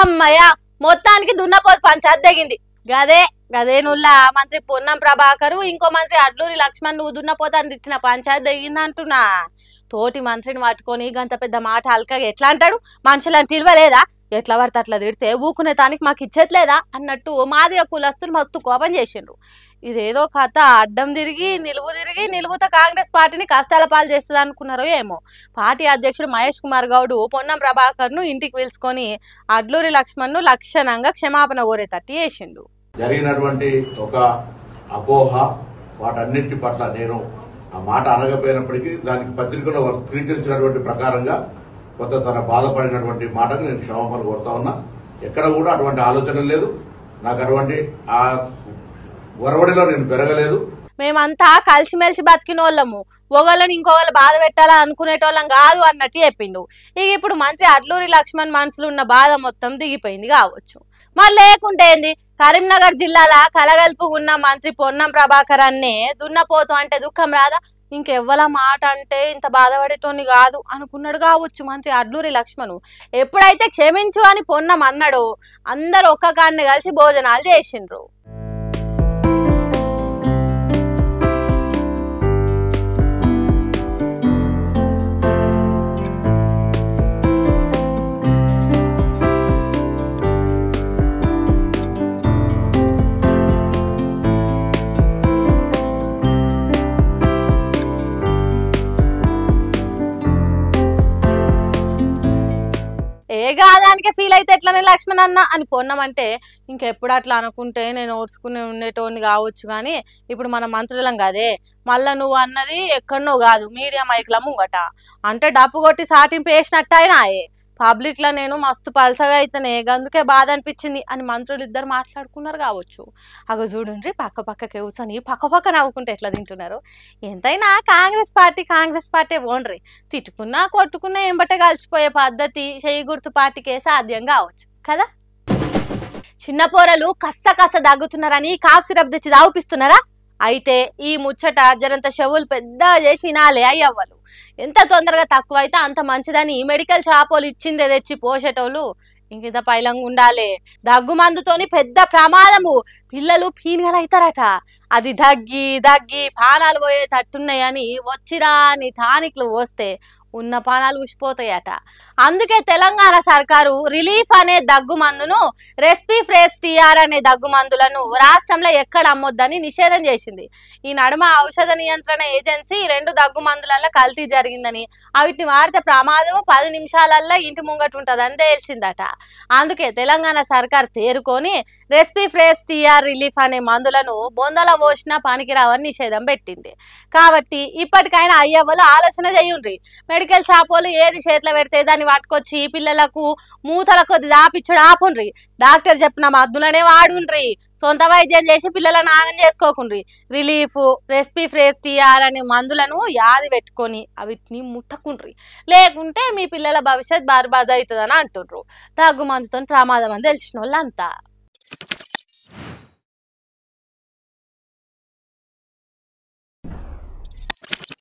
అమ్మయ్య మొత్తానికి దున్నపోతు పంచాయత్ తెగింది. గదేనుల్లా మంత్రి పొన్నం ప్రభాకర్ ఇంకో మంత్రి అడ్లూరి లక్ష్మణ్ నువ్వు దున్నపోతాను తిట్టిన పంచాయత్ తెగింది అంటున్నా. తోటి మంత్రిని పట్టుకొని గంత పెద్ద మాట హల్కగా ఎట్లా అంటాడు? మనుషులను తిరవలేదా? ఎట్లా పడితే అట్లా తిడితే ఊకునే తానికి మాకు ఇచ్చేట్లేదా అన్నట్టు మాదిగా కులస్తులు మస్తు కోపం చేసిండ్రు. ఇదేదో కథ అడ్డం తిరిగి నిలువుతో కాంగ్రెస్ పార్టీని కష్టాల పాలు చేస్తుంది అనుకున్నారో ఏమో. పార్టీ అధ్యక్షుడు మహేష్ కుమార్ గౌడ్ పొన్నం ప్రభాకర్ ను ఇంటికి పిలుచుకొని అడ్లూరి లక్ష్మణ్ ను లక్షణంగా క్షమాపణ కోరేటట్టు చేసిండు. జరిగినటువంటి ఒక అపోహ వాటన్నిటి పట్ల నేను ఆ మాట అనకపోయినప్పటికీ దానికి పత్రికలో స్వీకరించినటువంటి ప్రకారంగా కొంత తన బాధపడినటువంటి మాటకు నేను క్షమాపణ కోరుతా ఉన్నా. ఎక్కడ కూడా అటువంటి ఆలోచన లేదు, నాకు అటువంటి ఆ ఒరవడిలో నేను పెరగలేదు. మేమంతా కలిసిమెలిసి బతికినోళ్ళము, ఒకళ్ళని ఇంకొకళ్ళు బాధ పెట్టాలా అనుకునేటోళ్ళం కాదు అన్నట్టు చెప్పిండు. ఇక ఇప్పుడు మంత్రి అడ్లూరి లక్ష్మణ్ మనసులో ఉన్న బాధ మొత్తం దిగిపోయింది కావచ్చు. మరి లేకుంటే ఏంది, కరీంనగర్ జిల్లాల కలగలుపు ఉన్న మంత్రి పొన్నం ప్రభాకర్ అన్నే దున్నపోతు అంటే దుఃఖం రాదా? ఇంకెవ్వల మాట అంటే ఇంత బాధపడేటోని కాదు అనుకున్నాడు కావచ్చు మంత్రి అడ్లూరి లక్ష్మణ్. ఎప్పుడైతే క్షమించు అని పొన్నం అన్నాడో అందరు ఒక్క కాడిని కలిసి భోజనాలు చేసిండ్రు. ఏగాదానికే ఫీల్ అయితే ఎట్లనే లక్ష్మణ్ అన్న అని పొన్నమంటే ఇంకెప్పుడు అట్లా అనుకుంటే నేను ఓర్చుకుని ఉండేటోని కావచ్చు. కానీ ఇప్పుడు మన మంత్రులం కదే, మళ్ళా నువ్వు అన్నది ఎక్కడనో కాదు మీడియా మైక్ల ముంగట అంటే డప్పు కొట్టి సాటింపు వేసినట్టు అయినాయే. పబ్లిక్ లో నేను మస్తు పలసగా అయితేనే అందుకే బాధ అనిపించింది అని మంత్రులు ఇద్దరు మాట్లాడుకున్నారు కావచ్చు. అగ చూడండి పక్క కూర్చొని పక్క నవ్వుకుంటే ఎట్లా తింటున్నారు. ఎంతైనా కాంగ్రెస్ పార్టీ ఓన్రీ తిట్టుకున్నా కొట్టుకున్నా ఎంబటే కలిసిపోయే పద్ధతి చెయ్యి గుర్తు పార్టీకే సాధ్యం కావచ్చు కదా. చిన్న పోరలు కస్స దగ్గుతున్నారని కాఫ్ సిరప్ తెచ్చి తాగిపిస్తున్నారా? అయితే ఈ ముచ్చట జరంత చెవులు పెద్ద చేసి నాలే అయ్యవ్వలు. ఎంత తొందరగా తక్కువ అయితే అంత మంచిదని మెడికల్ షాపోలు ఇచ్చిందే తెచ్చి పోసేటోళ్ళు ఇంకింత పైలంగా ఉండాలి. దగ్గు మందుతోని పెద్ద ప్రమాదము, పిల్లలు పీనుగలు అవుతారట. అది దగ్గి పానాలు పోయేటట్టున్నాయని వచ్చిరాని టానిక్లు పోస్తే ఉన్న పానాలు ఉసిపోతాయట. అందుకే తెలంగాణ సర్కారు రిలీఫ్ అనే దగ్గు మందును, రెస్పిఫ్రేస్ టిఆర్ అనే దగ్గు మందులను రాష్ట్రంలో ఎక్కడ అమ్మొద్దని నిషేధం చేసింది. ఈ నడుమ ఔషధ నియంత్రణ ఏజెన్సీ 2 దగ్గు మందులలో కల్తీ జరిగిందని, వీటిని వాడితే ప్రమాదం 10 నిమిషాలల్లో ఇంటి ముంగట ఉంటుందని తేల్చిందట. అందుకే తెలంగాణ సర్కార్ తేరుకొని రెస్పిఫ్రేస్ టిఆర్ రిలీఫ్ అనే మందులను బొందల పోసినా పనికిరావని నిషేధం పెట్టింది. కాబట్టి ఇప్పటికైనా అయ్యవ్వలు ఆలోచన చేయుండ్రి. మెడికల్ షాపోలు ఏది చేతిలో పెడితే దాన్ని పట్టుకొచ్చి పిల్లలకు మూతల కొద్ది దాపిచ్చుడు ఆపుండ్రి. డాక్టర్ చెప్పిన మందులనే వాడుండ్రి. సొంత వైద్యం చేసి పిల్లలను ఆగం చేసుకోకుండ్రి. రిలీఫ్, రెస్పిఫ్రేస్ టిఆర్ అనే మందులను యాది పెట్టుకొని వీటిని ముట్టకుండ్రి. లేకుంటే మీ పిల్లల భవిష్యత్ బర్బాద్ అవుతుందని అంటుండ్రు. దగ్గు మందుతో ప్రమాదం అని తెలిసిన వాళ్ళంతా.